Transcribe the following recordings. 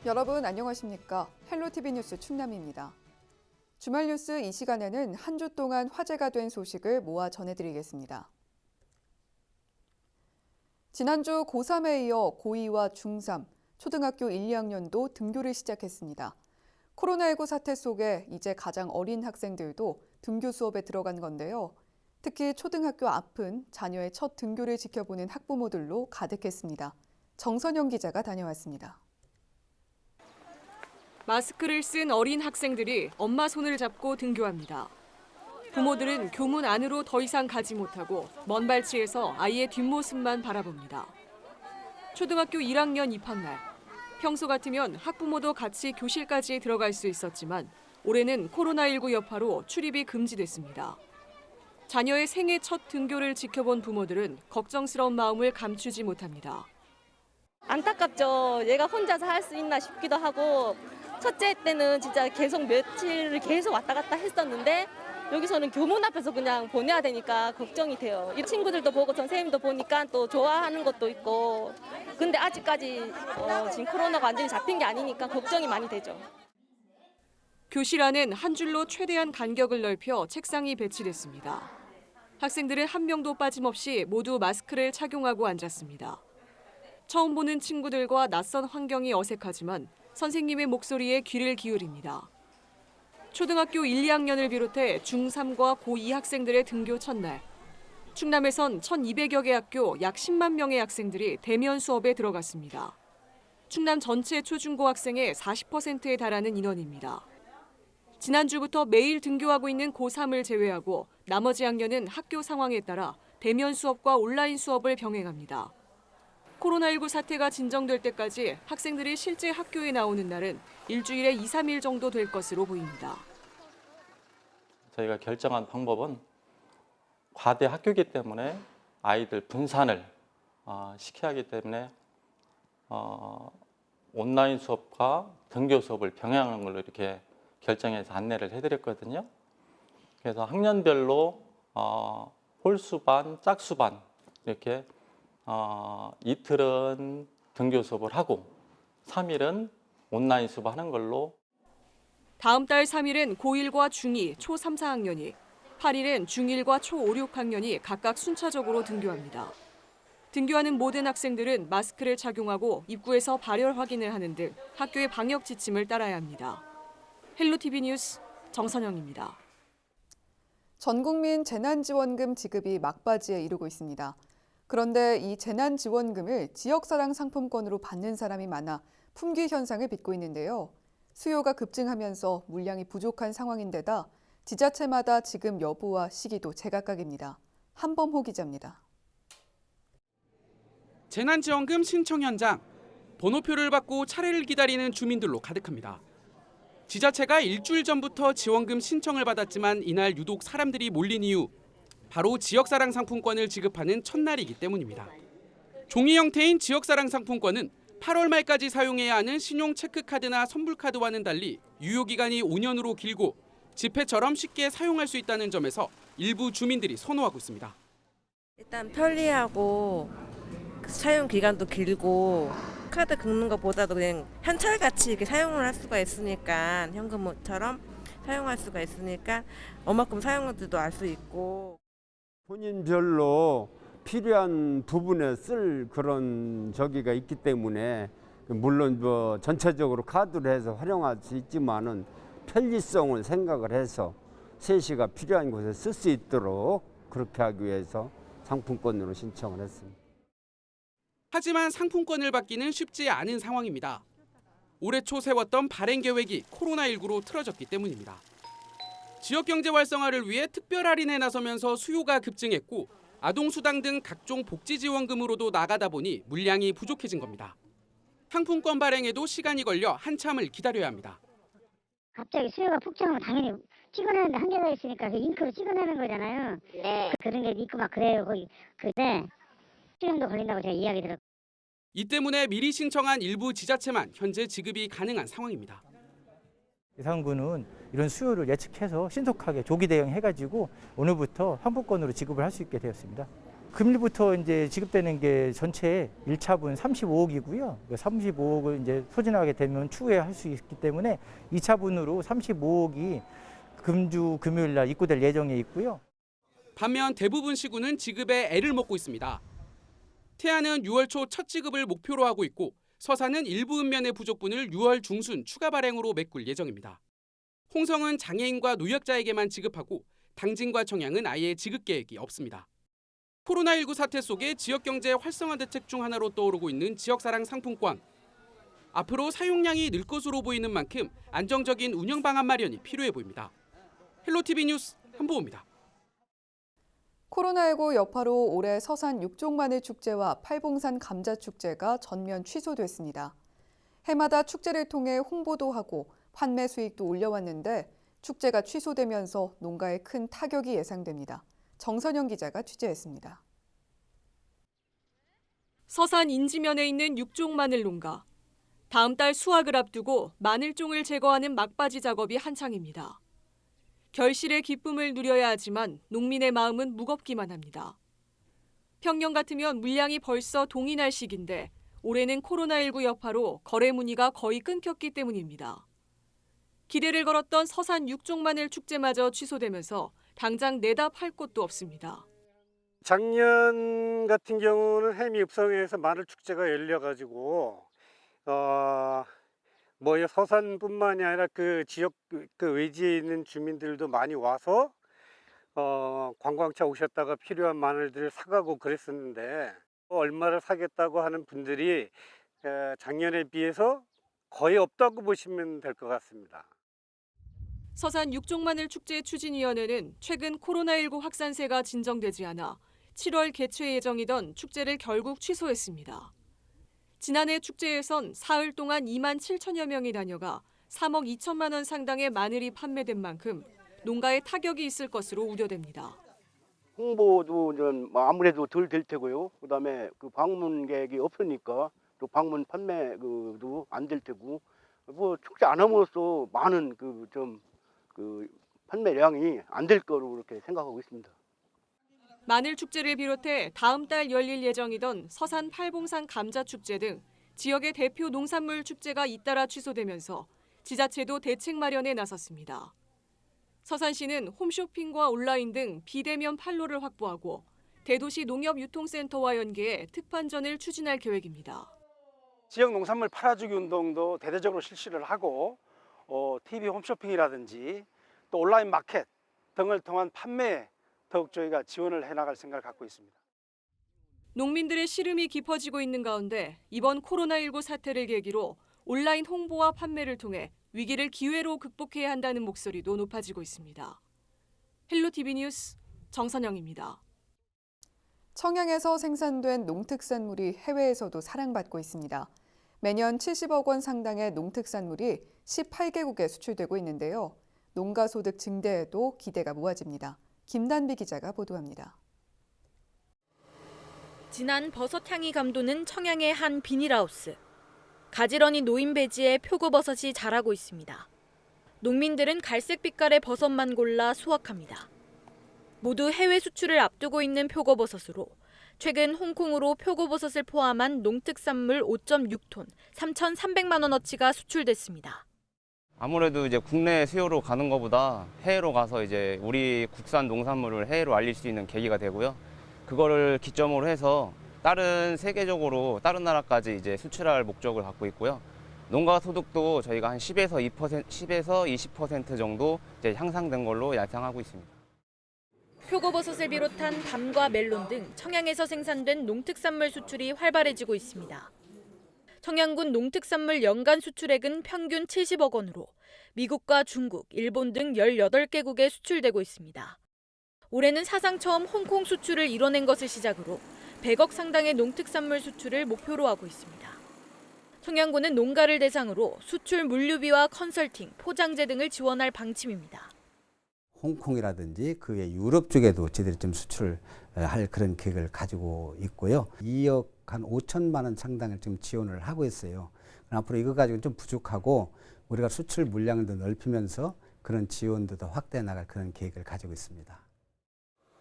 여러분 안녕하십니까? 헬로티비 뉴스 충남입니다. 주말 뉴스 이 시간에는 한 주 동안 화제가 된 소식을 모아 전해드리겠습니다. 지난주 고3에 이어 고2와 중3, 초등학교 1, 2학년도 등교를 시작했습니다. 코로나19 사태 속에 이제 가장 어린 학생들도 등교 수업에 들어간 건데요. 특히 초등학교 앞은 자녀의 첫 등교를 지켜보는 학부모들로 가득했습니다. 정선영 기자가 다녀왔습니다. 마스크를 쓴 어린 학생들이 엄마 손을 잡고 등교합니다. 부모들은 교문 안으로 더 이상 가지 못하고 먼 발치에서 아이의 뒷모습만 바라봅니다. 초등학교 1학년 입학날, 평소 같으면 학부모도 같이 교실까지 들어갈 수 있었지만 올해는 코로나19 여파로 출입이 금지됐습니다. 자녀의 생애 첫 등교를 지켜본 부모들은 걱정스러운 마음을 감추지 못합니다. 안타깝죠. 얘가 혼자서 할 수 있나 싶기도 하고 첫째 때는 진짜 계속 며칠을 계속 왔다 갔다 했었는데 여기서는 교문 앞에서 그냥 보내야 되니까 걱정이 돼요. 이 친구들도 보고 선생님도 보니까 또 좋아하는 것도 있고 근데 아직까지 지금 코로나가 완전히 잡힌 게 아니니까 걱정이 많이 되죠. 교실 안엔 한 줄로 최대한 간격을 넓혀 책상이 배치됐습니다. 학생들은 한 명도 빠짐없이 모두 마스크를 착용하고 앉았습니다. 처음 보는 친구들과 낯선 환경이 어색하지만 선생님의 목소리에 귀를 기울입니다. 초등학교 1, 2학년을 비롯해 중3과 고2 학생들의 등교 첫날. 충남에선 1,200여 개 학교 약 10만 명의 학생들이 대면 수업에 들어갔습니다. 충남 전체 초중고 학생의 40%에 달하는 인원입니다. 지난주부터 매일 등교하고 있는 고3을 제외하고 나머지 학년은 학교 상황에 따라 대면 수업과 온라인 수업을 병행합니다. 코로나19 사태가 진정될 때까지 학생들이 실제 학교에 나오는 날은 일주일에 2, 3일 정도 될 것으로 보입니다. 저희가 결정한 방법은 과대 학교이기 때문에 아이들 분산을 시켜야 하기 때문에 온라인 수업과 등교 수업을 병행하는 걸로 이렇게 결정해서 안내를 해드렸거든요. 그래서 학년별로 홀수반, 짝수반 이렇게 이틀은 등교 수업을 하고 3일은 온라인 수업하는 걸로. 다음 달 3일은 고1과 중2, 초 3, 4학년이, 8일은 중1과 초 5, 6학년이 각각 순차적으로 등교합니다. 등교하는 모든 학생들은 마스크를 착용하고 입구에서 발열 확인을 하는 등 학교의 방역 지침을 따라야 합니다. 헬로티비 뉴스 정선영입니다. 전국민 재난지원금 지급이 막바지에 이르고 있습니다. 그런데 이 재난지원금을 지역사랑 상품권으로 받는 사람이 많아 품귀 현상을 빚고 있는데요. 수요가 급증하면서 물량이 부족한 상황인데다 지자체마다 지급 여부와 시기도 제각각입니다. 한범호 기자입니다. 재난지원금 신청 현장, 번호표를 받고 차례를 기다리는 주민들로 가득합니다. 지자체가 일주일 전부터 지원금 신청을 받았지만 이날 유독 사람들이 몰린 이유, 바로 지역사랑 상품권을 지급하는 첫날이기 때문입니다. 종이 형태인 지역사랑 상품권은 8월 말까지 사용해야 하는 신용 체크카드나 선불카드와는 달리 유효기간이 5년으로 길고 지폐처럼 쉽게 사용할 수 있다는 점에서 일부 주민들이 선호하고 있습니다. 일단 편리하고 사용 기간도 길고 카드 긁는 것보다도 그냥 현찰같이 이렇게 사용을 할 수가 있으니까 현금처럼 사용할 수가 있으니까 얼마큼 사용할지도 알 수 있고 본인별로 필요한 부분에 쓸 그런 저기가 있기 때문에 물론 뭐 전체적으로 카드로 해서 활용할 수 있지만은 편리성을 생각을 해서 세시가 필요한 곳에 쓸 수 있도록 그렇게 하기 위해서 상품권으로 신청을 했습니다. 하지만 상품권을 받기는 쉽지 않은 상황입니다. 올해 초 세웠던 발행 계획이 코로나19로 틀어졌기 때문입니다. 지역경제 활성화를 위해 특별 할인에 나서면서 수요가 급증했고 아동수당 등 각종 복지지원금으로도 나가다 보니 물량이 부족해진 겁니다. 상품권 발행에도 시간이 걸려 한참을 기다려야 합니다. 갑자기 수요가 폭증하면 당연히 찍어내는데 한계가 있으니까 그 잉크로 찍어내는 거잖아요. 네. 그런 게 있고 막 그래요. 거기 그때 수령도 걸린다고 제가 이야기 들었고. 이 때문에 미리 신청한 일부 지자체만 현재 지급이 가능한 상황입니다. 예산군은 이런 수요를 예측해서 신속하게 조기 대응해가지고 오늘부터 상품권으로 지급을 할 수 있게 되었습니다. 금리부터 이제 지급되는 게 전체 1차분 35억이고요. 35억을 이제 소진하게 되면 추후에 할 수 있기 때문에 2차분으로 35억이 금주 금요일 날 입고될 예정에 있고요. 반면 대부분 시군은 지급에 애를 먹고 있습니다. 태안은 6월 초 첫 지급을 목표로 하고 있고 서산은 일부 읍면의 부족분을 6월 중순 추가 발행으로 메꿀 예정입니다. 홍성은 장애인과 노약자에게만 지급하고 당진과 청양은 아예 지급 계획이 없습니다. 코로나19 사태 속에 지역경제 활성화 대책 중 하나로 떠오르고 있는 지역사랑 상품권. 앞으로 사용량이 늘 것으로 보이는 만큼 안정적인 운영 방안 마련이 필요해 보입니다. 헬로티비 뉴스 한보호입니다. 코로나19 여파로 올해 서산 육종마늘 축제와 팔봉산 감자 축제가 전면 취소됐습니다. 해마다 축제를 통해 홍보도 하고 판매 수익도 올려왔는데 축제가 취소되면서 농가에 큰 타격이 예상됩니다. 정선영 기자가 취재했습니다. 서산 인지면에 있는 육종마늘 농가. 다음 달 수확을 앞두고 마늘종을 제거하는 막바지 작업이 한창입니다. 결실의 기쁨을 누려야 하지만 농민의 마음은 무겁기만 합니다. 평년 같으면 물량이 벌써 동이 날 시기인데 올해는 코로나19 여파로 거래 문의가 거의 끊겼기 때문입니다. 기대를 걸었던 서산 육종마늘 축제마저 취소되면서 당장 내다 팔 곳도 없습니다. 작년 같은 경우는 해미읍성에서 마늘 축제가 열려가지고 서산뿐만이 아니라 그 지역 그 외지에 있는 주민들도 많이 와서 관광차 오셨다가 필요한 마늘들을 사가고 그랬었는데 얼마를 사겠다고 하는 분들이 작년에 비해서 거의 없다고 보시면 될 것 같습니다. 서산 육종마늘 축제 추진위원회는 최근 코로나19 확산세가 진정되지 않아 7월 개최 예정이던 축제를 결국 취소했습니다. 지난해 축제에선 사흘 동안 2만 7천여 명이 다녀가 3억 2천만 원 상당의 마늘이 판매된 만큼 농가에 타격이 있을 것으로 우려됩니다. 홍보도 좀 아무래도 덜 될 테고요. 그다음에 그 방문객이 없으니까 또 방문 판매도 안 될 테고 축제 안 함으로써 많은 판매량이 안 될 거로 그렇게 생각하고 있습니다. 마늘 축제를 비롯해 다음 달 열릴 예정이던 서산 팔봉산 감자 축제 등 지역의 대표 농산물 축제가 잇따라 취소되면서 지자체도 대책 마련에 나섰습니다. 서산시는 홈쇼핑과 온라인 등 비대면 판로를 확보하고 대도시 농협유통센터와 연계해 특판전을 추진할 계획입니다. 지역 농산물 팔아주기 운동도 대대적으로 실시를 하고 TV 홈쇼핑이라든지 또 온라인 마켓 등을 통한 판매에 더욱 저희가 지원을 해나갈 생각을 갖고 있습니다. 농민들의 시름이 깊어지고 있는 가운데 이번 코로나19 사태를 계기로 온라인 홍보와 판매를 통해 위기를 기회로 극복해야 한다는 목소리도 높아지고 있습니다. 헬로티비 뉴스 정선영입니다. 청양에서 생산된 농특산물이 해외에서도 사랑받고 있습니다. 매년 70억 원 상당의 농특산물이 18개국에 수출되고 있는데요. 농가 소득 증대에도 기대가 모아집니다. 김단비 기자가 보도합니다. 진한 버섯향이 감도는 청양의 한 비닐하우스. 가지런히 놓인 배지에 표고버섯이 자라고 있습니다. 농민들은 갈색 빛깔의 버섯만 골라 수확합니다. 모두 해외 수출을 앞두고 있는 표고버섯으로 최근 홍콩으로 표고버섯을 포함한 농특산물 5.6톤, 3,300만 원어치가 수출됐습니다. 아무래도 이제 국내 수요로 가는 것보다 해외로 가서 이제 우리 국산 농산물을 해외로 알릴 수 있는 계기가 되고요. 그거를 기점으로 해서 세계적으로 다른 나라까지 이제 수출할 목적을 갖고 있고요. 농가 소득도 저희가 한 10에서 20% 정도 이제 향상된 걸로 예상하고 있습니다. 표고버섯을 비롯한 밤과 멜론 등 청양에서 생산된 농특산물 수출이 활발해지고 있습니다. 청양군 농특산물 연간 수출액은 평균 70억 원으로 미국과 중국, 일본 등 18개국에 수출되고 있습니다. 올해는 사상 처음 홍콩 수출을 이뤄낸 것을 시작으로 100억 상당의 농특산물 수출을 목표로 하고 있습니다. 청양군은 농가를 대상으로 수출 물류비와 컨설팅, 포장재 등을 지원할 방침입니다. 홍콩이라든지 그의 유럽 쪽에도 저희들이 좀 수출을 할 그런 계획을 가지고 있고요. 2억 한 5천만 원 상당을 지금 지원을 하고 있어요. 앞으로 이거 가지고 좀 부족하고 우리가 수출 물량을 더 넓히면서 그런 지원도 더 확대해 나갈 그런 계획을 가지고 있습니다.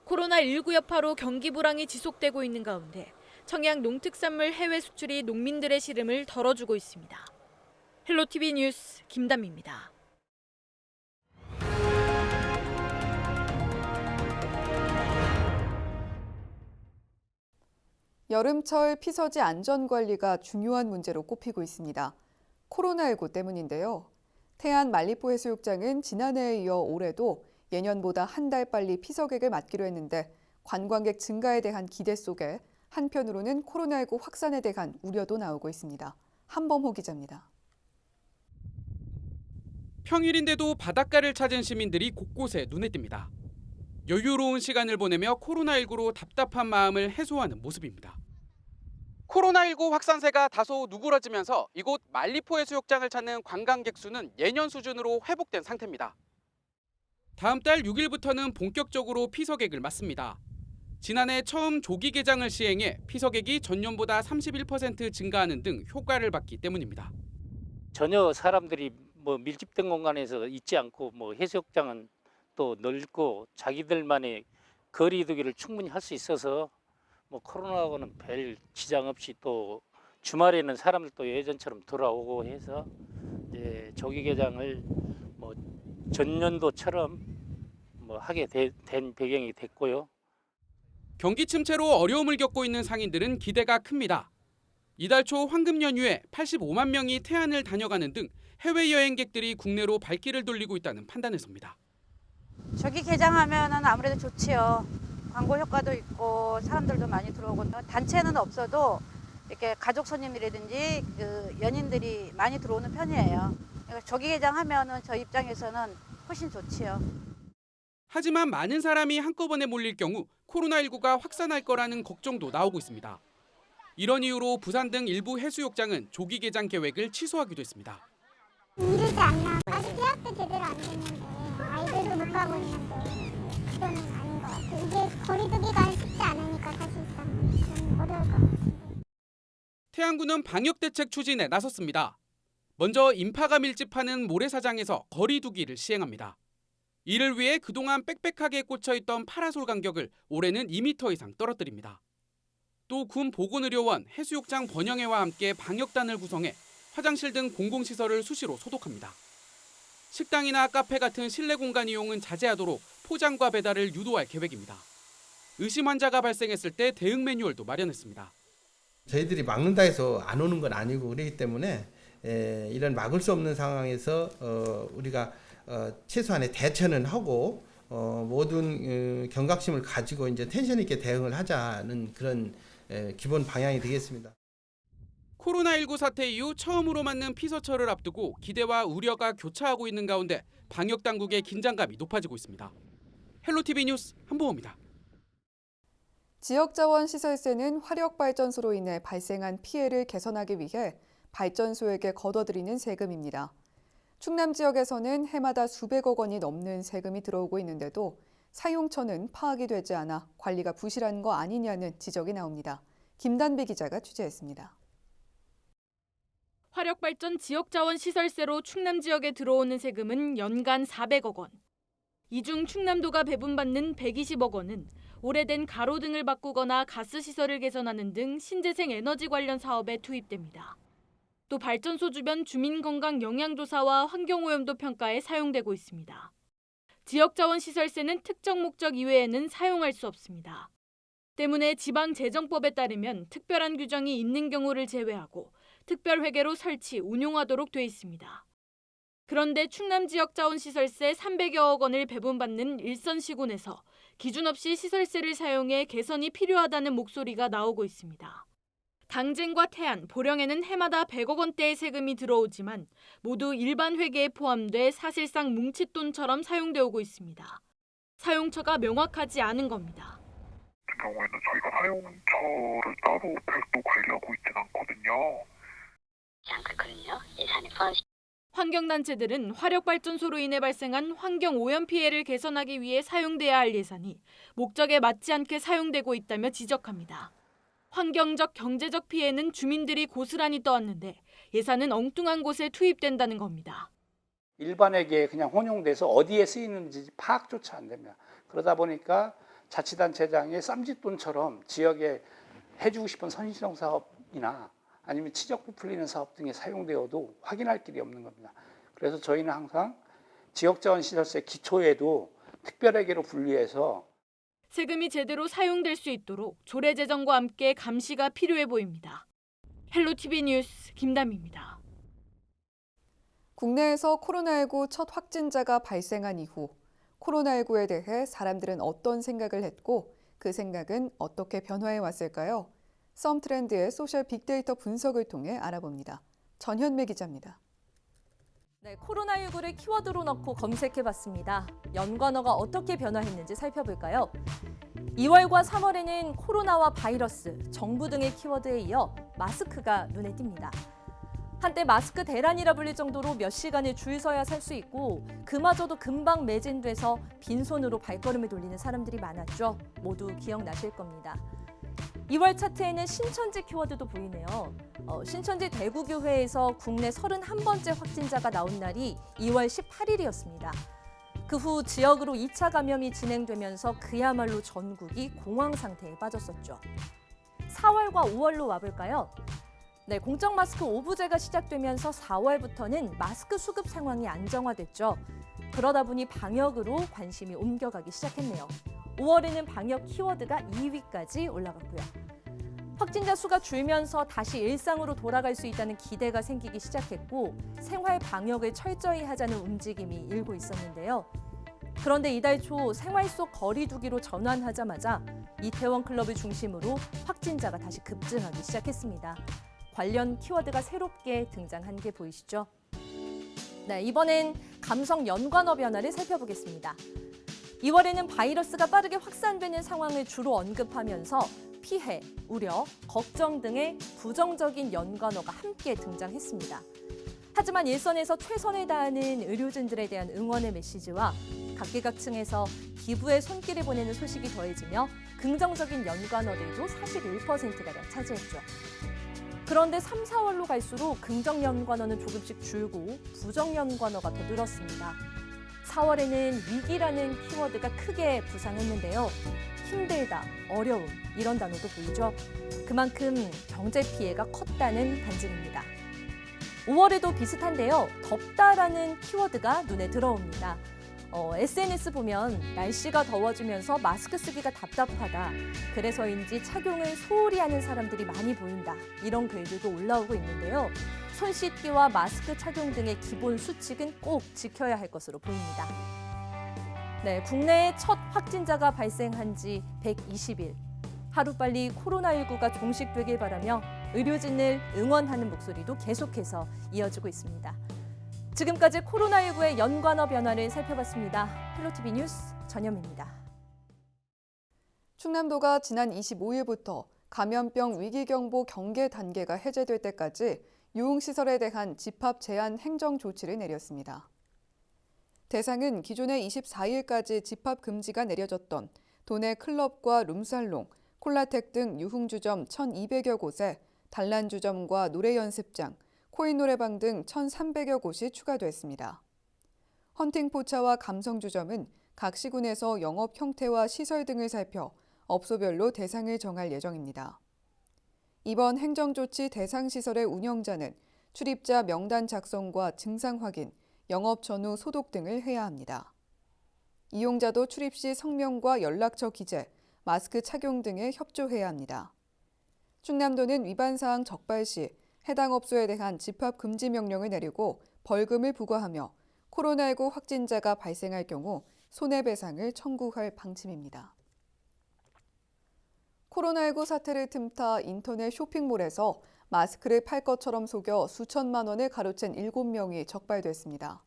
코로나19 여파로 경기 불황이 지속되고 있는 가운데 청양 농특산물 해외 수출이 농민들의 시름을 덜어주고 있습니다. 헬로티비 뉴스 김담입니다. 여름철 피서지 안전관리가 중요한 문제로 꼽히고 있습니다. 코로나19 때문인데요. 태안 말리포 해수욕장은 지난해에 이어 올해도 예년보다 한 달 빨리 피서객을 맞기로 했는데 관광객 증가에 대한 기대 속에 한편으로는 코로나19 확산에 대한 우려도 나오고 있습니다. 한범호 기자입니다. 평일인데도 바닷가를 찾은 시민들이 곳곳에 눈에 띕니다. 여유로운 시간을 보내며 코로나19로 답답한 마음을 해소하는 모습입니다. 코로나19 확산세가 다소 누그러지면서 이곳 말리포 해수욕장을 찾는 관광객 수는 예년 수준으로 회복된 상태입니다. 다음 달 6일부터는 본격적으로 피서객을 맞습니다. 지난해 처음 조기 개장을 시행해 피서객이 전년보다 31% 증가하는 등 효과를 봤기 때문입니다. 전혀 사람들이 밀집된 공간에서 있지 않고 해수욕장은 또 넓고 자기들만의 거리두기를 충분히 할 수 있어서 코로나하고는 별 지장 없이 또 주말에는 사람들도 예전처럼 돌아오고 해서 이제 조기 개장을 전년도처럼 하게 된 배경이 됐고요. 경기 침체로 어려움을 겪고 있는 상인들은 기대가 큽니다. 이달 초 황금 연휴에 85만 명이 태안을 다녀가는 등 해외 여행객들이 국내로 발길을 돌리고 있다는 판단을 섭니다. 조기 개장하면은 아무래도 좋지요. 광고 효과도 있고 사람들도 많이 들어오고 단체는 없어도 이렇게 가족 손님이라든지 연인들이 많이 들어오는 편이에요. 그러니까 조기 개장하면은 저희 입장에서는 훨씬 좋지요. 하지만 많은 사람이 한꺼번에 몰릴 경우 코로나19가 확산할 거라는 걱정도 나오고 있습니다. 이런 이유로 부산 등 일부 해수욕장은 조기 개장 계획을 취소하기도 했습니다. 이르지 않나. 아직 계약도 제대로 안 됐는데 아이들도 못 가고 있는데 그거는 아닌 것 같아요. 이게 거리두기가 쉽지 않으니까 사실상 좀 어려울 것 같아요. 태안군은 방역 대책 추진에 나섰습니다. 먼저 인파가 밀집하는 모래사장에서 거리두기를 시행합니다. 이를 위해 그동안 빽빽하게 꽂혀있던 파라솔 간격을 올해는 2m 이상 떨어뜨립니다. 또 군 보건의료원, 해수욕장 번영회와 함께 방역단을 구성해 화장실 등 공공시설을 수시로 소독합니다. 식당이나 카페 같은 실내 공간 이용은 자제하도록 포장과 배달을 유도할 계획입니다. 의심 환자가 발생했을 때 대응 매뉴얼도 마련했습니다. 저희들이 막는다 해서 안 오는 건 아니고 그렇기 때문에 이런 막을 수 없는 상황에서 우리가 최소한의 대처는 하고 모든 경각심을 가지고 이제 텐션 있게 대응을 하자는 그런 기본 방향이 되겠습니다. 코로나19 사태 이후 처음으로 맞는 피서철을 앞두고 기대와 우려가 교차하고 있는 가운데 방역 당국의 긴장감이 높아지고 있습니다. 헬로티비 뉴스 한보호입니다. 지역자원시설세는 화력발전소로 인해 발생한 피해를 개선하기 위해 발전소에게 걷어들이는 세금입니다. 충남 지역에서는 해마다 수백억 원이 넘는 세금이 들어오고 있는데도 사용처는 파악이 되지 않아 관리가 부실한 거 아니냐는 지적이 나옵니다. 김단비 기자가 취재했습니다. 화력발전 지역자원시설세로 충남 지역에 들어오는 세금은 연간 400억 원. 이 중 충남도가 배분받는 120억 원은 오래된 가로등을 바꾸거나 가스시설을 개선하는 등 신재생 에너지 관련 사업에 투입됩니다. 또 발전소 주변 주민건강 영향조사와 환경오염도 평가에 사용되고 있습니다. 지역자원시설세는 특정 목적 이외에는 사용할 수 없습니다. 때문에 지방재정법에 따르면 특별한 규정이 있는 경우를 제외하고 특별회계로 설치, 운용하도록 돼 있습니다. 그런데 충남 지역자원시설세 300여억 원을 배분받는 일선시군에서 기준 없이 시설세를 사용해 개선이 필요하다는 목소리가 나오고 있습니다. 당진과 태안, 보령에는 해마다 100억 원대의 세금이 들어오지만 모두 일반 회계에 포함돼 사실상 뭉칫돈처럼 사용되어 오고 있습니다. 사용처가 명확하지 않은 겁니다. 같은 경우에는 저희가 사용처를 따로 별도 관리하고 있지는 않거든요. 그렇거든요. 예산에 포함. 환경단체들은 화력발전소로 인해 발생한 환경오염 피해를 개선하기 위해 사용돼야 할 예산이 목적에 맞지 않게 사용되고 있다며 지적합니다. 환경적, 경제적 피해는 주민들이 고스란히 떠안는데 예산은 엉뚱한 곳에 투입된다는 겁니다. 일반에게 그냥 혼용돼서 어디에 쓰이는지 파악조차 안 됩니다. 그러다 보니까 자치단체장의 쌈짓돈처럼 지역에 해주고 싶은 선진성 사업이나 아니면 치적부 풀리는 사업 등에 사용되어도 확인할 길이 없는 겁니다. 그래서 저희는 항상 지역자원시설세 기초에도 특별회계로 분류해서 세금이 제대로 사용될 수 있도록 조례 제정과 함께 감시가 필요해 보입니다. 헬로티비 뉴스 김담입니다. 국내에서 코로나19 첫 확진자가 발생한 이후 코로나19에 대해 사람들은 어떤 생각을 했고 그 생각은 어떻게 변화해 왔을까요? 썸트렌드의 소셜 빅데이터 분석을 통해 알아봅니다. 전현매 기자입니다. 네, 코로나19를 키워드로 넣고 검색해봤습니다. 연관어가 어떻게 변화했는지 살펴볼까요? 2월과 3월에는 코로나와 바이러스, 정부 등의 키워드에 이어 마스크가 눈에 띕니다. 한때 마스크 대란이라 불릴 정도로 몇 시간을 줄 서야 살 수 있고 그마저도 금방 매진돼서 빈손으로 발걸음을 돌리는 사람들이 많았죠. 모두 기억나실 겁니다. 2월 차트에는 신천지 키워드도 보이네요. 신천지 대구교회에서 국내 31번째 확진자가 나온 날이 2월 18일이었습니다. 그 후 지역으로 2차 감염이 진행되면서 그야말로 전국이 공황 상태에 빠졌었죠. 4월과 5월로 와볼까요? 네, 공적 마스크 오부제가 시작되면서 4월부터는 마스크 수급 상황이 안정화됐죠. 그러다 보니 방역으로 관심이 옮겨가기 시작했네요. 5월에는 방역 키워드가 2위까지 올라갔고요. 확진자 수가 줄면서 다시 일상으로 돌아갈 수 있다는 기대가 생기기 시작했고 생활 방역을 철저히 하자는 움직임이 일고 있었는데요. 그런데 이달 초 생활 속 거리 두기로 전환하자마자 이태원 클럽을 중심으로 확진자가 다시 급증하기 시작했습니다. 관련 키워드가 새롭게 등장한 게 보이시죠? 네, 이번엔 감성 연관어 변화를 살펴보겠습니다. 2월에는 바이러스가 빠르게 확산되는 상황을 주로 언급하면서 피해, 우려, 걱정 등의 부정적인 연관어가 함께 등장했습니다. 하지만 일선에서 최선을 다하는 의료진들에 대한 응원의 메시지와 각계각층에서 기부의 손길을 보내는 소식이 더해지며 긍정적인 연관어들도 41%가량 차지했죠. 그런데 3, 4월로 갈수록 긍정 연관어는 조금씩 줄고 부정 연관어가 더 늘었습니다. 4월에는 위기라는 키워드가 크게 부상했는데요. 힘들다, 어려움 이런 단어도 보이죠. 그만큼 경제 피해가 컸다는 반증입니다. 5월에도 비슷한데요. 덥다라는 키워드가 눈에 들어옵니다. SNS 보면 날씨가 더워지면서 마스크 쓰기가 답답하다. 그래서인지 착용을 소홀히 하는 사람들이 많이 보인다. 이런 글들도 올라오고 있는데요. 손 씻기와 마스크 착용 등의 기본 수칙은 꼭 지켜야 할 것으로 보입니다. 네, 국내에 첫 확진자가 발생한 지 120일. 하루빨리 코로나19가 종식되길 바라며 의료진을 응원하는 목소리도 계속해서 이어지고 있습니다. 지금까지 코로나19의 연관어 변화를 살펴봤습니다. 헬로티비 뉴스 전현미입니다. 충남도가 지난 25일부터 감염병 위기경보 경계 단계가 해제될 때까지 유흥시설에 대한 집합 제한 행정 조치를 내렸습니다. 대상은 기존에 24일까지 집합 금지가 내려졌던 도내 클럽과 룸살롱, 콜라텍 등 유흥주점 1,200여 곳에 단란주점과 노래연습장, 코인 노래방 등 1,300여 곳이 추가됐습니다. 헌팅포차와 감성주점은 각 시군에서 영업 형태와 시설 등을 살펴 업소별로 대상을 정할 예정입니다. 이번 행정조치 대상 시설의 운영자는 출입자 명단 작성과 증상 확인, 영업 전후 소독 등을 해야 합니다. 이용자도 출입 시 성명과 연락처 기재, 마스크 착용 등에 협조해야 합니다. 충남도는 위반 사항 적발 시 해당 업소에 대한 집합 금지 명령을 내리고 벌금을 부과하며 코로나19 확진자가 발생할 경우 손해배상을 청구할 방침입니다. 코로나19 사태를 틈타 인터넷 쇼핑몰에서 마스크를 팔 것처럼 속여 수천만 원을 가로챈 7명이 적발됐습니다.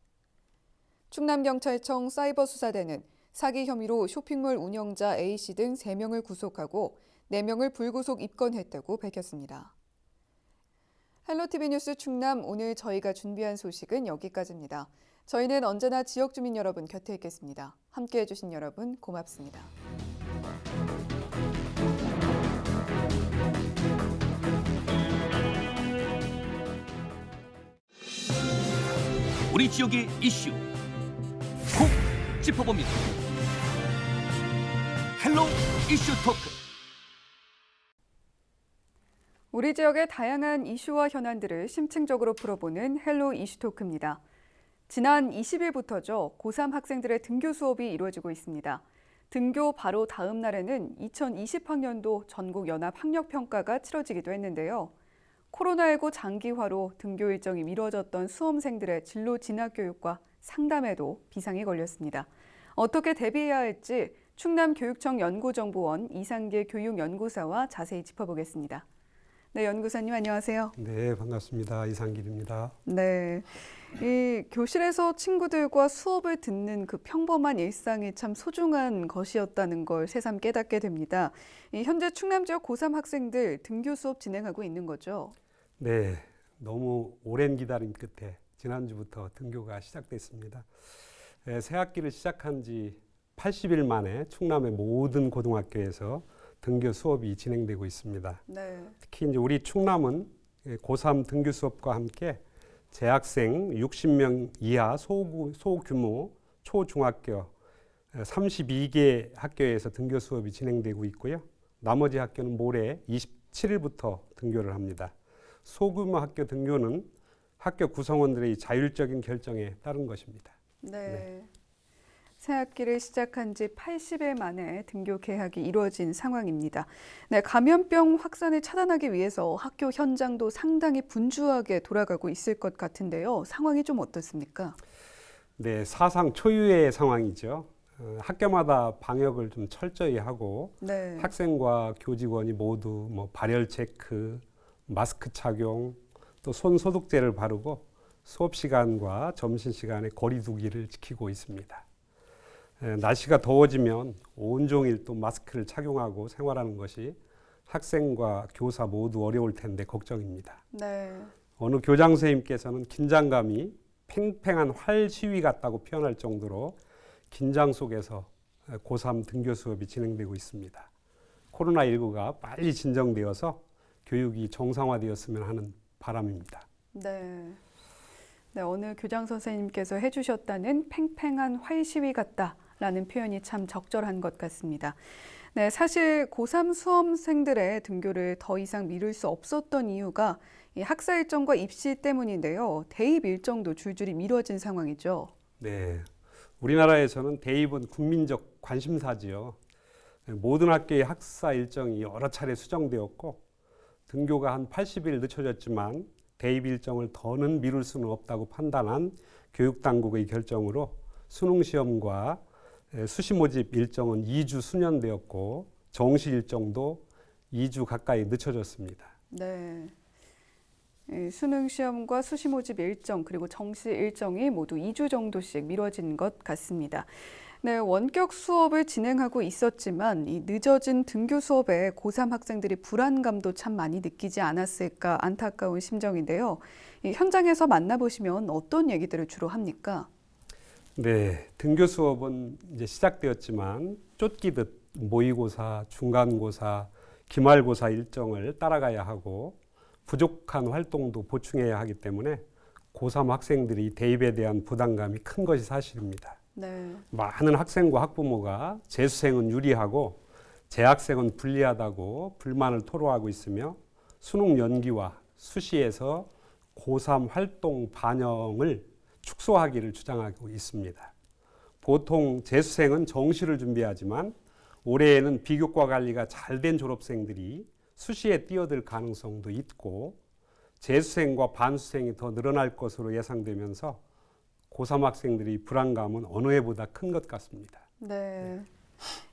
충남경찰청 사이버수사대는 사기 혐의로 쇼핑몰 운영자 A씨 등 3명을 구속하고 4명을 불구속 입건했다고 밝혔습니다. 헬로티비 뉴스 충남, 오늘 저희가 준비한 소식은 여기까지입니다. 저희는 언제나 지역 주민 여러분 곁에 있겠습니다. 함께해 주신 여러분 고맙습니다. 우리 지역의 이슈 콕 짚어봅니다. 헬로 이슈 토크. 우리 지역의 다양한 이슈와 현안들을 심층적으로 풀어보는 헬로 이슈 토크입니다. 지난 20일부터죠. 고3 학생들의 등교 수업이 이루어지고 있습니다. 등교 바로 다음 날에는 2020학년도 전국 연합 학력 평가가 치러지기도 했는데요. 코로나19 장기화로 등교 일정이 미뤄졌던 수험생들의 진로 진학 교육과 상담에도 비상이 걸렸습니다. 어떻게 대비해야 할지 충남교육청 연구정보원 이상길 교육연구사와 자세히 짚어보겠습니다. 네, 연구사님 안녕하세요. 네, 반갑습니다. 이상길입니다. 네, 이 교실에서 친구들과 수업을 듣는 그 평범한 일상이 참 소중한 것이었다는 걸 새삼 깨닫게 됩니다. 현재 충남 지역 고3 학생들 등교 수업 진행하고 있는 거죠? 네, 너무 오랜 기다림 끝에 지난주부터 등교가 시작됐습니다. 새 학기를 시작한 지 80일 만에 충남의 모든 고등학교에서 등교 수업이 진행되고 있습니다. 네. 특히 이제 우리 충남은 고3 등교 수업과 함께 재학생 60명 이하 소규모 초중학교 32개 학교에서 등교 수업이 진행되고 있고요. 나머지 학교는 모레 27일부터 등교를 합니다. 소규모 학교 등교는 학교 구성원들의 자율적인 결정에 따른 것입니다. 네. 새 학기를 시작한 지 80일 만에 등교 개학이 이루어진 상황입니다. 네, 감염병 확산을 차단하기 위해서 학교 현장도 상당히 분주하게 돌아가고 있을 것 같은데요. 상황이 좀 어떻습니까? 네, 사상 초유의 상황이죠. 학교마다 방역을 좀 철저히 하고 네. 학생과 교직원이 모두 발열 체크, 마스크 착용, 또 손 소독제를 바르고 수업 시간과 점심 시간에 거리 두기를 지키고 있습니다. 날씨가 더워지면 온종일 또 마스크를 착용하고 생활하는 것이 학생과 교사 모두 어려울 텐데 걱정입니다. 네. 어느 교장 선생님께서는 긴장감이 팽팽한 활 시위 같다고 표현할 정도로 긴장 속에서 고3 등교 수업이 진행되고 있습니다. 코로나19가 빨리 진정되어서 교육이 정상화되었으면 하는 바람입니다. 네. 네, 어느 교장 선생님께서 해주셨다는 팽팽한 활 시위 같다라는 표현이 참 적절한 것 같습니다. 네, 사실 고3 수험생들의 등교를 더 이상 미룰 수 없었던 이유가 이 학사 일정과 입시 때문인데요. 대입 일정도 줄줄이 미뤄진 상황이죠. 네, 우리나라에서는 대입은 국민적 관심사지요. 모든 학교의 학사 일정이 여러 차례 수정되었고 등교가 한 80일 늦춰졌지만 대입 일정을 더는 미룰 수는 없다고 판단한 교육당국의 결정으로 수능시험과 수시 모집 일정은 2주 수년되었고 정시 일정도 2주 가까이 늦춰졌습니다. 네. 수능 시험과 수시 모집 일정 그리고 정시 일정이 모두 2주 정도씩 미뤄진 것 같습니다. 네, 원격 수업을 진행하고 있었지만 이 늦어진 등교 수업에 고3 학생들이 불안감도 참 많이 느끼지 않았을까 안타까운 심정인데요. 이 현장에서 만나보시면 어떤 얘기들을 주로 합니까? 네, 등교 수업은 이제 시작되었지만 쫓기듯 모의고사, 중간고사, 기말고사 일정을 따라가야 하고 부족한 활동도 보충해야 하기 때문에 고3 학생들이 대입에 대한 부담감이 큰 것이 사실입니다. 네. 많은 학생과 학부모가 재수생은 유리하고 재학생은 불리하다고 불만을 토로하고 있으며 수능 연기와 수시에서 고3 활동 반영을 축소하기를 주장하고 있습니다. 보통 재수생은 정시를 준비하지만 올해에는 비교과 관리가 잘 된 졸업생들이 수시에 뛰어들 가능성도 있고 재수생과 반수생이 더 늘어날 것으로 예상되면서 고3 학생들이 불안감은 어느 해보다 큰 것 같습니다. 네.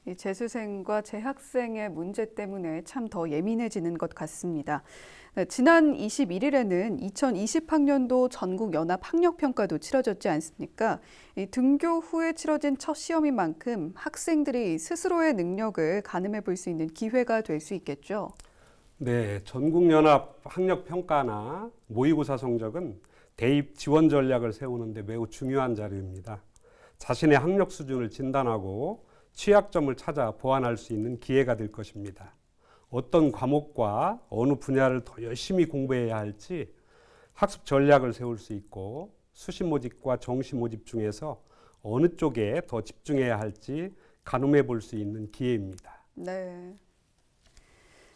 이 재수생과 재학생의 문제 때문에 참 더 예민해지는 것 같습니다. 네, 지난 21일에는 2020학년도 전국 연합 학력 평가도 치러졌지 않습니까? 이 등교 후에 치러진 첫 시험인 만큼 학생들이 스스로의 능력을 가늠해 볼 수 있는 기회가 될 수 있겠죠. 네, 전국 연합 학력 평가나 모의고사 성적은 대입 지원 전략을 세우는 데 매우 중요한 자료입니다. 자신의 학력 수준을 진단하고 취약점을 찾아 보완할 수 있는 기회가 될 것입니다. 어떤 과목과 어느 분야를 더 열심히 공부해야 할지 학습 전략을 세울 수 있고 수시 모집과 정시 모집 중에서 어느 쪽에 더 집중해야 할지 가늠해 볼 수 있는 기회입니다. 네.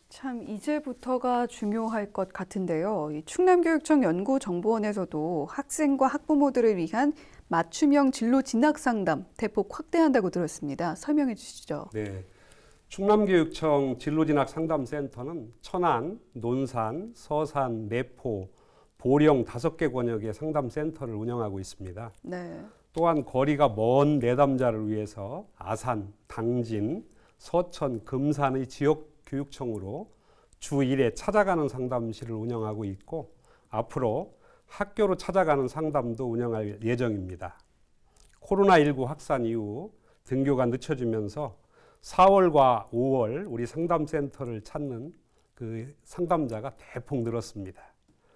참 이제부터가 중요할 것 같은데요. 이 충남교육청 연구정보원에서도 학생과 학부모들을 위한 맞춤형 진로 진학 상담 대폭 확대한다고 들었습니다. 설명해 주시죠. 네. 충남교육청 진로진학 상담센터는 천안, 논산, 서산, 내포, 보령 5개 권역의 상담센터를 운영하고 있습니다. 네. 또한 거리가 먼 내담자를 위해서 아산, 당진, 서천, 금산의 지역 교육청으로 주 1회 찾아가는 상담실을 운영하고 있고 앞으로 학교로 찾아가는 상담도 운영할 예정입니다. 코로나19 확산 이후 등교가 늦춰지면서 4월과 5월 우리 상담센터를 찾는 그 상담자가 대폭 늘었습니다.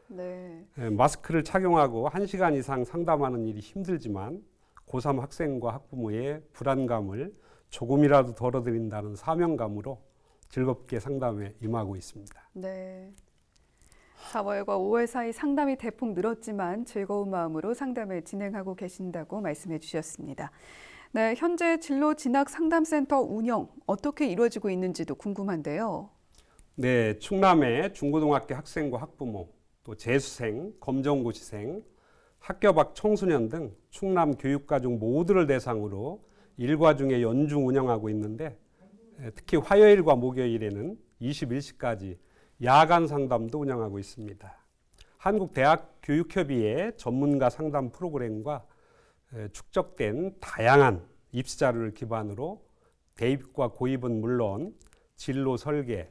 네. 마스크를 착용하고 1시간 이상 상담하는 일이 힘들지만 고3 학생과 학부모의 불안감을 조금이라도 덜어드린다는 사명감으로 즐겁게 상담에 임하고 있습니다. 네. 4월과 5월 사이 상담이 대폭 늘었지만 즐거운 마음으로 상담을 진행하고 계신다고 말씀해 주셨습니다. 네, 현재 진로 진학 상담센터 운영 어떻게 이루어지고 있는지도 궁금한데요. 네, 충남의 중고등학교 학생과 학부모, 또 재수생, 검정고시생, 학교 밖 청소년 등 충남 교육가족 모두를 대상으로 일과 중에 연중 운영하고 있는데 특히 화요일과 목요일에는 21시까지 야간 상담도 운영하고 있습니다. 한국대학교육협의회 전문가 상담 프로그램과 축적된 다양한 입시 자료를 기반으로 대입과 고입은 물론 진로 설계,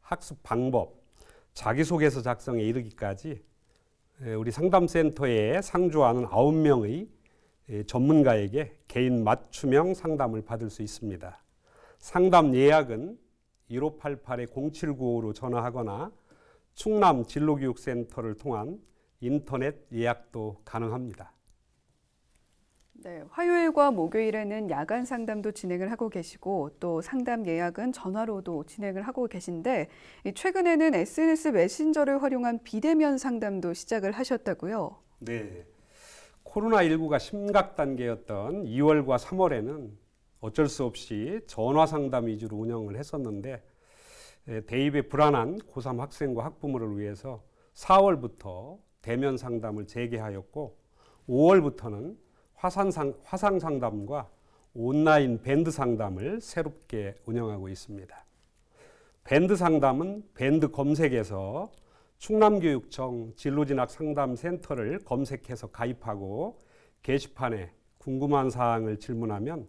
학습 방법, 자기소개서 작성에 이르기까지 우리 상담센터에 상주하는 9명의 전문가에게 개인 맞춤형 상담을 받을 수 있습니다. 상담 예약은 1588-0795로 전화하거나 충남 진로교육센터를 통한 인터넷 예약도 가능합니다. 네, 화요일과 목요일에는 야간 상담도 진행을 하고 계시고 또 상담 예약은 전화로도 진행을 하고 계신데 최근에는 SNS 메신저를 활용한 비대면 상담도 시작을 하셨다고요? 네, 코로나19가 심각 단계였던 2월과 3월에는 어쩔 수 없이 전화 상담 위주로 운영을 했었는데 대입에 불안한 고3 학생과 학부모를 위해서 4월부터 대면 상담을 재개하였고 5월부터는 화상 상담과 온라인 밴드 상담을 새롭게 운영하고 있습니다. 밴드 상담은 밴드 검색에서 충남교육청 진로진학 상담센터를 검색해서 가입하고 게시판에 궁금한 사항을 질문하면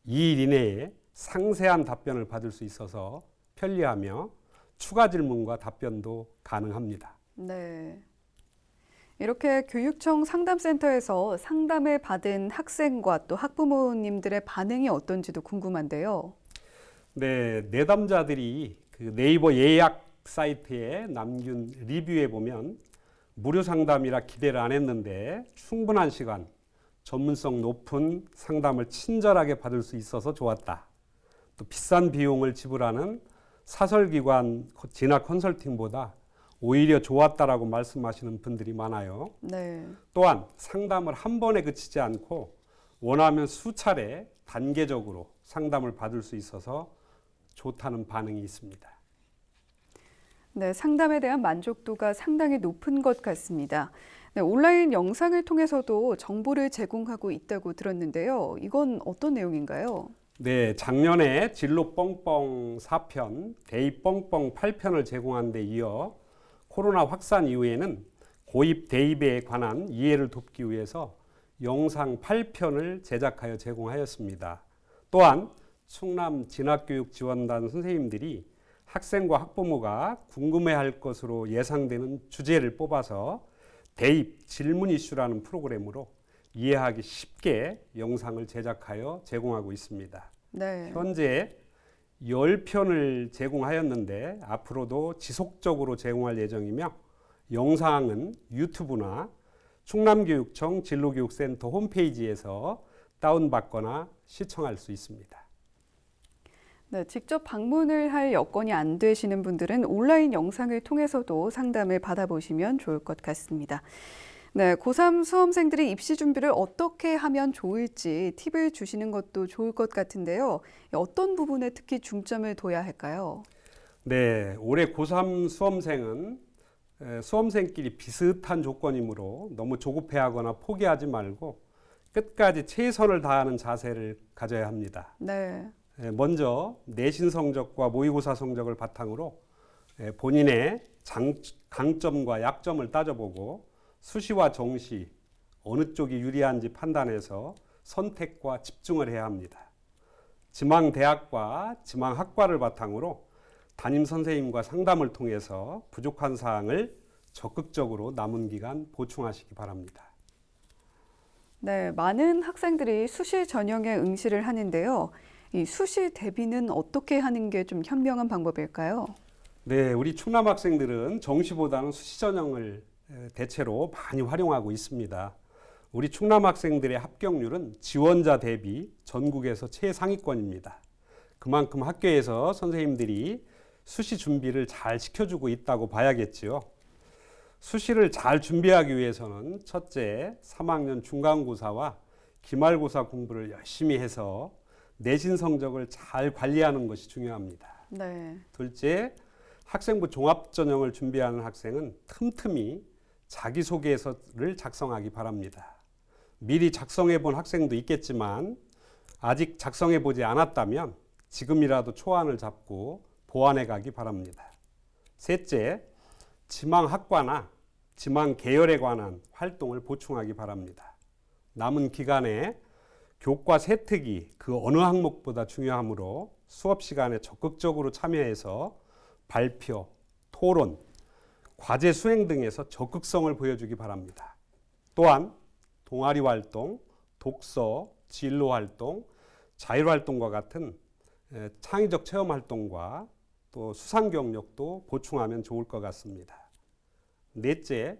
2일 이내에 상세한 답변을 받을 수 있어서 편리하며 추가 질문과 답변도 가능합니다. 네. 이렇게 교육청 상담센터에서 상담을 받은 학생과 또 학부모님들의 반응이 어떤지도 궁금한데요. 네, 내담자들이 그 네이버 예약 사이트에 남긴 리뷰에 보면 무료 상담이라 기대를 안 했는데 충분한 시간, 전문성 높은 상담을 친절하게 받을 수 있어서 좋았다. 또 비싼 비용을 지불하는 사설기관 진학 컨설팅보다 오히려 좋았다라고 말씀하시는 분들이 많아요. 네. 또한 상담을 한 번에 그치지 않고 원하면 수차례 단계적으로 상담을 받을 수 있어서 좋다는 반응이 있습니다. 네, 상담에 대한 만족도가 상당히 높은 것 같습니다. 네, 온라인 영상을 통해서도 정보를 제공하고 있다고 들었는데요. 이건 어떤 내용인가요? 네, 작년에 진로 뻥뻥 4편, 대입 뻥뻥 8편을 제공한 데 이어 코로나 확산 이후에는 고입 대입에 관한 이해를 돕기 위해서 영상 8편을 제작하여 제공하였습니다. 또한 충남 진학교육지원단 선생님들이 학생과 학부모가 궁금해할 것으로 예상되는 주제를 뽑아서 대입 질문 이슈라는 프로그램으로 이해하기 쉽게 영상을 제작하여 제공하고 있습니다. 네. 현재 10편을 제공하였는데 앞으로도 지속적으로 제공할 예정이며 영상은 유튜브나 충남교육청 진로교육센터 홈페이지에서 다운받거나 시청할 수 있습니다. 네, 직접 방문을 할 여건이 안 되시는 분들은 온라인 영상을 통해서도 상담을 받아보시면 좋을 것 같습니다. 네, 고3 수험생들이 입시 준비를 어떻게 하면 좋을지 팁을 주시는 것도 좋을 것 같은데요. 어떤 부분에 특히 중점을 둬야 할까요? 네, 올해 고3 수험생은 수험생끼리 비슷한 조건이므로 너무 조급해하거나 포기하지 말고 끝까지 최선을 다하는 자세를 가져야 합니다. 네. 먼저 내신 성적과 모의고사 성적을 바탕으로 본인의 강점과 약점을 따져보고 수시와 정시 어느 쪽이 유리한지 판단해서 선택과 집중을 해야 합니다. 지망 대학과 지망 학과를 바탕으로 담임 선생님과 상담을 통해서 부족한 사항을 적극적으로 남은 기간 보충하시기 바랍니다. 네, 많은 학생들이 수시 전형에 응시를 하는데요. 이 수시 대비는 어떻게 하는 게 좀 현명한 방법일까요? 네, 우리 충남 학생들은 정시보다는 수시 전형을 대체로 많이 활용하고 있습니다. 우리 충남 학생들의 합격률은 지원자 대비 전국에서 최상위권입니다. 그만큼 학교에서 선생님들이 수시 준비를 잘 시켜주고 있다고 봐야겠지요. 수시를 잘 준비하기 위해서는 첫째, 3학년 중간고사와 기말고사 공부를 열심히 해서 내신 성적을 잘 관리하는 것이 중요합니다. 네. 둘째, 학생부 종합전형을 준비하는 학생은 틈틈이 자기소개서를 작성하기 바랍니다. 미리 작성해 본 학생도 있겠지만 아직 작성해 보지 않았다면 지금이라도 초안을 잡고 보완해 가기 바랍니다. 셋째, 지망 학과나 지망 계열에 관한 활동을 보충하기 바랍니다. 남은 기간에 교과 세특이 그 어느 항목보다 중요하므로 수업 시간에 적극적으로 참여해서 발표, 토론, 과제 수행 등에서 적극성을 보여주기 바랍니다. 또한 동아리 활동, 독서, 진로 활동, 자율 활동과 같은 창의적 체험 활동과 또 수상 경력도 보충하면 좋을 것 같습니다. 넷째,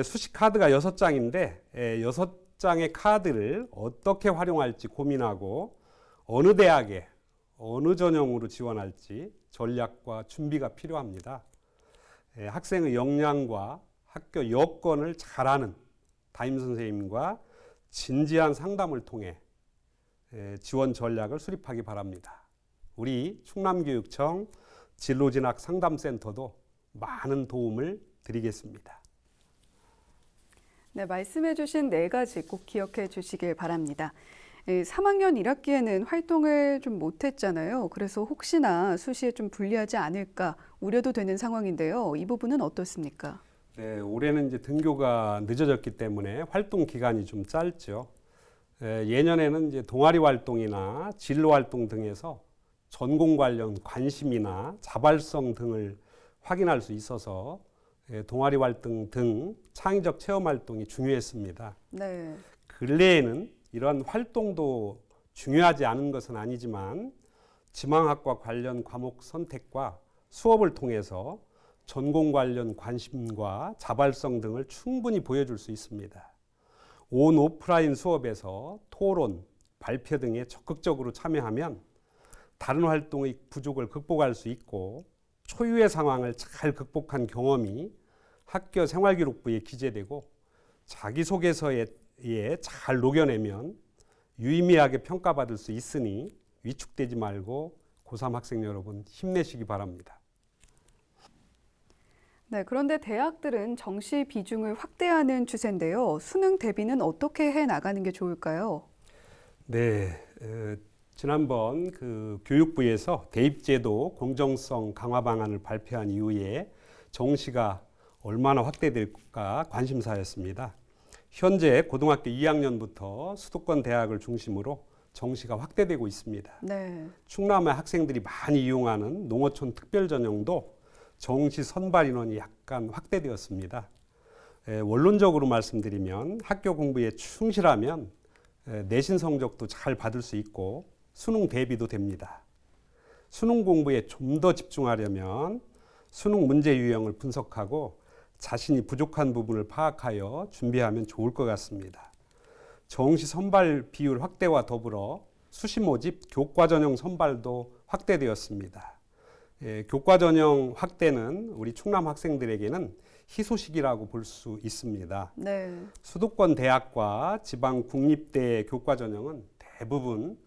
수시 카드가 6장인데 6장의 카드를 어떻게 활용할지 고민하고 어느 대학에 어느 전형으로 지원할지 전략과 준비가 필요합니다. 학생의 역량과 학교 여건을 잘 아는 담임 선생님과 진지한 상담을 통해 지원 전략을 수립하기 바랍니다. 우리 충남교육청 진로진학 상담센터도 많은 도움을 드리겠습니다. 네, 말씀해 주신 4가지 꼭 기억해 주시길 바랍니다. 3학년 1학기에는 활동을 좀 못했잖아요. 그래서 혹시나 수시에 좀 불리하지 않을까 우려도 되는 상황인데요. 이 부분은 어떻습니까? 네, 올해는 이제 등교가 늦어졌기 때문에 활동 기간이 좀 짧죠. 예년에는 이제 동아리 활동이나 진로 활동 등에서 전공 관련 관심이나 자발성 등을 확인할 수 있어서 동아리 활동 등 창의적 체험 활동이 중요했습니다. 네. 근래에는 이런 활동도 중요하지 않은 것은 아니지만 지망학과 관련 과목 선택과 수업을 통해서 전공 관련 관심과 자발성 등을 충분히 보여줄 수 있습니다. 온 오프라인 수업에서 토론, 발표 등에 적극적으로 참여하면 다른 활동의 부족을 극복할 수 있고 초유의 상황을 잘 극복한 경험이 학교 생활기록부에 기재되고 자기소개서에 잘 녹여내면 유의미하게 평가받을 수 있으니 위축되지 말고 고3 학생 여러분 힘내시기 바랍니다. 네, 그런데 대학들은 정시 비중을 확대하는 추세인데요. 수능 대비는 어떻게 해 나가는 게 좋을까요? 네, 지난번 그 교육부에서 대입제도 공정성 강화 방안을 발표한 이후에 정시가 얼마나 확대될까 관심사였습니다. 현재 고등학교 2학년부터 수도권 대학을 중심으로 정시가 확대되고 있습니다. 네. 충남의 학생들이 많이 이용하는 농어촌 특별전형도 정시 선발 인원이 약간 확대되었습니다. 원론적으로 말씀드리면 학교 공부에 충실하면 내신 성적도 잘 받을 수 있고 수능 대비도 됩니다. 수능 공부에 좀 더 집중하려면 수능 문제 유형을 분석하고 자신이 부족한 부분을 파악하여 준비하면 좋을 것 같습니다. 정시 선발 비율 확대와 더불어 수시 모집 교과 전형 선발도 확대되었습니다. 교과 전형 확대는 우리 충남 학생들에게는 희소식이라고 볼 수 있습니다. 네. 수도권 대학과 지방 국립대 교과 전형은 대부분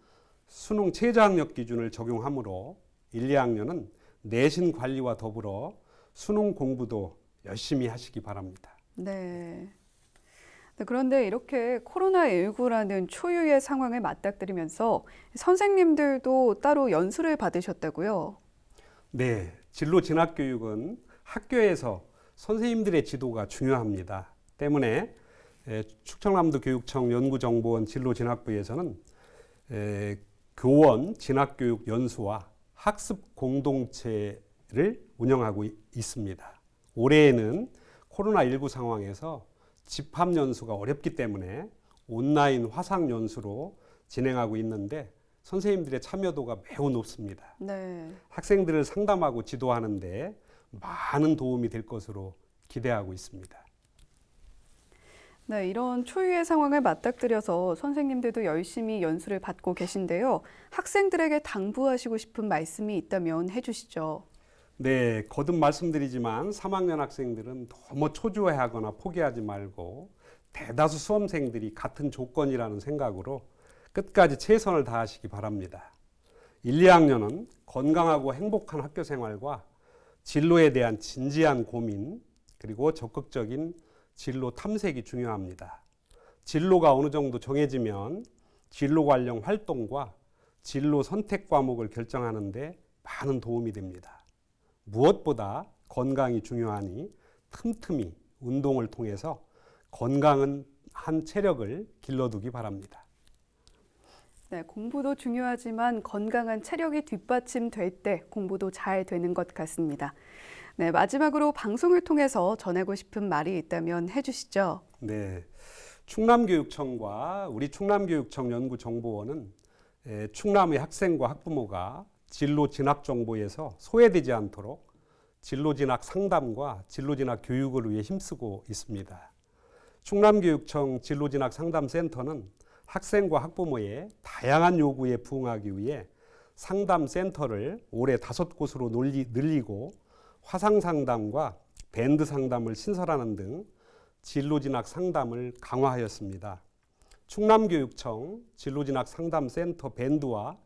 수능 최저학력 기준을 적용하므로 1, 2학년은 내신 관리와 더불어 수능 공부도 열심히 하시기 바랍니다. 네. 네, 그런데 이렇게 코로나19라는 초유의 상황을 맞닥뜨리면서 선생님들도 따로 연수를 받으셨다고요? 네, 진로 진학 교육은 학교에서 선생님들의 지도가 중요합니다. 때문에 충청남도 교육청 연구정보원 진로진학부에서는 교원 진학교육 연수와 학습 공동체를 운영하고 있습니다. 올해에는 코로나19 상황에서 집합 연수가 어렵기 때문에 온라인 화상 연수로 진행하고 있는데 선생님들의 참여도가 매우 높습니다. 네. 학생들을 상담하고 지도하는데 많은 도움이 될 것으로 기대하고 있습니다. 네, 이런 초유의 상황을 맞닥뜨려서 선생님들도 열심히 연수를 받고 계신데요. 학생들에게 당부하시고 싶은 말씀이 있다면 해주시죠. 네, 거듭 말씀드리지만 3학년 학생들은 너무 초조해하거나 포기하지 말고 대다수 수험생들이 같은 조건이라는 생각으로 끝까지 최선을 다하시기 바랍니다. 1, 2학년은 건강하고 행복한 학교 생활과 진로에 대한 진지한 고민 그리고 적극적인 진로 탐색이 중요합니다. 진로가 어느 정도 정해지면 진로 관련 활동과 진로 선택 과목을 결정하는 데 많은 도움이 됩니다. 무엇보다 건강이 중요하니 틈틈이 운동을 통해서 건강한 체력을 길러두기 바랍니다. 네, 공부도 중요하지만 건강한 체력이 뒷받침될 때 공부도 잘 되는 것 같습니다. 네, 마지막으로 방송을 통해서 전하고 싶은 말이 있다면 해주시죠. 네, 충남교육청과 우리 충남교육청 연구정보원은 충남의 학생과 학부모가 진로 진학 정보에서 소외되지 않도록 진로 진학 상담과 진로 진학 교육을 위해 힘쓰고 있습니다. 충남교육청 진로 진학 상담센터는 학생과 학부모의 다양한 요구에 부응하기 위해 상담센터를 올해 5곳으로 늘리고 화상 상담과 밴드 상담을 신설하는 등 진로 진학 상담을 강화하였습니다. 충남교육청 진로 진학 상담센터 밴드와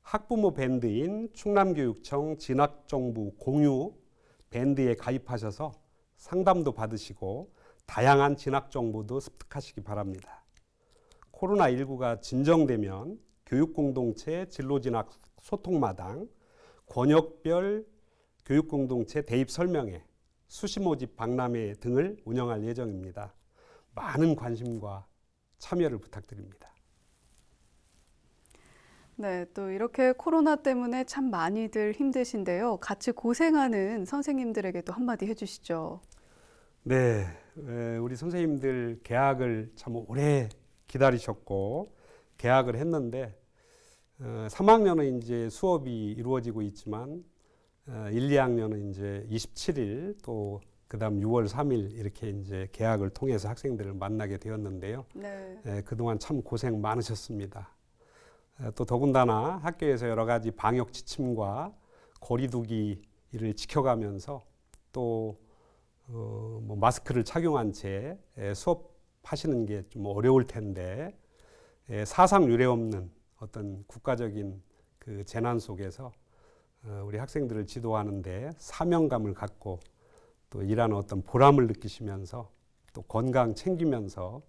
학부모 밴드인 충남교육청 진학정보 공유 밴드에 가입하셔서 상담도 받으시고 다양한 진학 정보도 습득하시기 바랍니다. 코로나19가 진정되면 교육공동체 진로진학 소통마당, 권역별 교육공동체 대입 설명회, 수시 모집 박람회 등을 운영할 예정입니다. 많은 관심과 참여를 부탁드립니다. 네, 또 이렇게 코로나 때문에 참 많이들 힘드신데요. 같이 고생하는 선생님들에게도 한마디 해주시죠. 네, 우리 선생님들 개학을 참 오래 기다리셨고 개학을 했는데 3학년은 이제 수업이 이루어지고 있지만 1, 2학년은 이제 27일 또 그다음 6월 3일 이렇게 이제 개학을 통해서 학생들을 만나게 되었는데요. 네. 그동안 참 고생 많으셨습니다. 또 더군다나 학교에서 여러 가지 방역 지침과 거리두기를 지켜가면서 또 뭐 마스크를 착용한 채 수업하시는 게 좀 어려울 텐데 사상 유례 없는 어떤 국가적인 그 재난 속에서 우리 학생들을 지도하는데 사명감을 갖고 또 일하는 어떤 보람을 느끼시면서 또 건강 챙기면서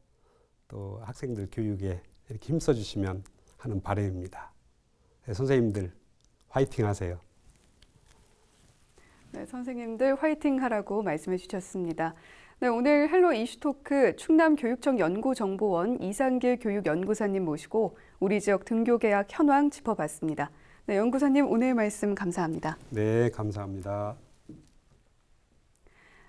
또 학생들 교육에 이렇게 힘써 주시면 하는 바람입니다. 선생님들 화이팅 하세요. 네, 선생님들 화이팅 하라고 말씀해 주셨습니다. 네, 오늘 헬로 이슈토크 충남교육청 연구정보원 이상길 교육연구사님 모시고 우리 지역 등교 개학 현황 짚어봤습니다. 네, 연구사님 오늘 말씀 감사합니다. 네, 감사합니다.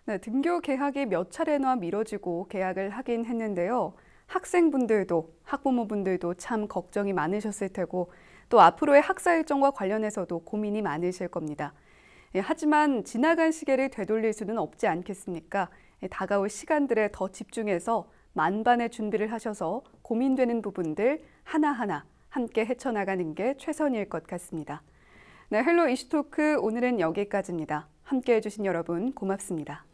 네, 등교 개학이 몇 차례나 미뤄지고 개학을 하긴 했는데요. 학생분들도 학부모분들도 참 걱정이 많으셨을 테고 또 앞으로의 학사 일정과 관련해서도 고민이 많으실 겁니다. 하지만 지나간 시계를 되돌릴 수는 없지 않겠습니까? 다가올 시간들에 더 집중해서 만반의 준비를 하셔서 고민되는 부분들 하나하나 함께 헤쳐나가는 게 최선일 것 같습니다. 네, 헬로 이슈토크 오늘은 여기까지입니다. 함께해 주신 여러분 고맙습니다.